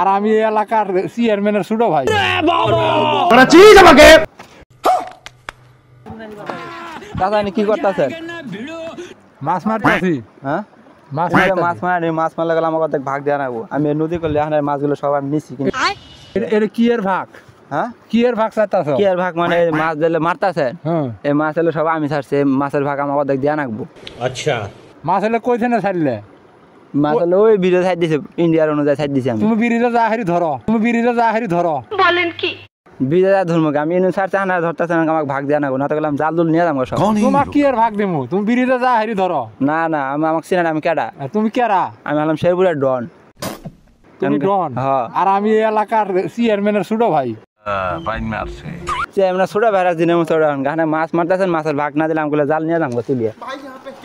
আর আমি এই এলাকার চেয়ারম্যানের ছোট ভাই। দাদা কি করতেছেন? মাছ মারতেছি। হ্যাঁ মাছ মাছ মারলে গেলে আমার কথা ভাগ দেওয়া নাগবো। আমি নদী করলে এখানে মাছগুলো সব আমি নিচ্ছি কিন্তু এটা কি এর ভাগ? হ্যাঁ কি এর ভাগ চাইতাছ? কি এর ভাগ মানে মাছ দিলে মারতেছেন, হ্যাঁ এই মাছ এলে সব আমি ছাড়ছি, মাছের ভাগ আমার অর্ধেক দেওয়া নাগবো। আচ্ছা মাছ হলে কইখানে ছাড়লে? মাছ হলে ওই ভিডিও সাইড দিছে, ইন্ডিয়ার অনুযায়ী সাইড দিছি আমি। তুমি বিরিজে যা হারি ধরো, তুমি বিরিজে যা হারি ধরো। বলেন কি? ভিডিও ধর্মকে আমি এনে ছাড়ছি না, ধরতেছে আমাকে ভাগ দেওয়া নাগবো, না তো গেলাম জাল দুল নিয়ে যাবো সব। তোমার কি এর ভাগ দেবো? তুমি বিরিজে যা হারি ধরো। না না আমি আমাকে চিনি না, আমি কেডা? তুমি কেরা? আমি হলাম শেরপুরের ডন। তুমি ডন? হ্যাঁ। আর আমি এই এলাকার চেয়ারম্যানের ছোট ভাই। আমরা ছোট ভাইরাস দিনের মতো গানে মাছ মারতেছেন, মাছের ভাগ না দিলে আমাকে জাল নিয়ে যাবো তুলিয়ে।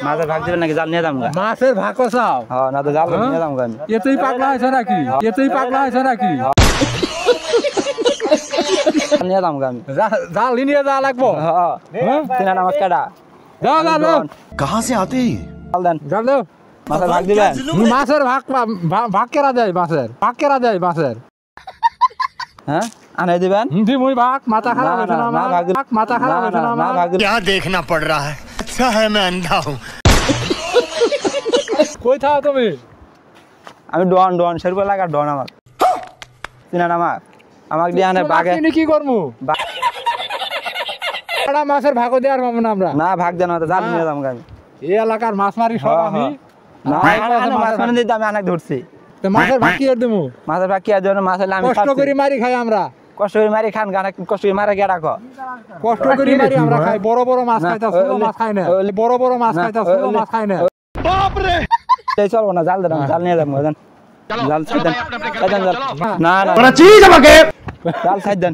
মাছের ভাগ দিবেন নাকি জাল নিয়ে যাবো? মাছের ভাগ চাও? হ্যাঁ না তো জাল নিয়ে যাবো আমি। এতেই পাগলা হয়েছে নাকি? এতেই পাগলা হয়েছে নাকি? নিয়ে যাবো আমি। জাল নিয়ে যা লাগবো। হ্যাঁ চিনেন আমার কেডা? যাও যাও যাও। कहाँ से आते हैं? জাল দেন, যাও যাও। মাছের ভাগ দিবেন। মাছের ভাগ ভাগ কেরা দেয়? মাছের ভাগ কেরা দেয়? মাছের হ্যাঁ আনাই দিবেন। দিমুই ভাগ। মাথা খারাপ হয়েছে না আমার? ভাগ দিবেন। মাথা খারাপ হয়েছে না আমার? ভাগ দিবেন। क्या देखना पड़ रहा है? अच्छा है मैं अंधा हूँ। কই থাও তুমি? আমি ডন ডন শেরপুর এলাকার ডন। আমার চিনেন আমাকে দিয়ে আনে বাগে কি করবো? মাছের ভাগও দেওয়ার পাবো না আমরা। না ভাগ দেন, জাল নিয়ে যাবো আমি। এই এলাকার মাছ মারি সব আমি। না মাছ মানে দিতে আমি অনেক ধরছি। তো মাছের ভাগ কি আর দেবো? মাছের ভাগ কি আর দেবো? মাছ হলে আমি কষ্ট করে মারি খাই আমরা। কষ্ট করে মারি খান, গানে কষ্ট করে মারা গিয়ে রাখো। কষ্ট করে মারি আমরা খাই। বড় বড় মাছ খাইতা, ছোট মাছ খাই না। বড় বড় মাছ খাইতা, ছোট মাছ খাই না। এই চলবো না, জাল দেন, জাল নিয়ে যাবো। জাল ছাইড দেন, না না চিজ আমাকে জাল ছাইড দেন।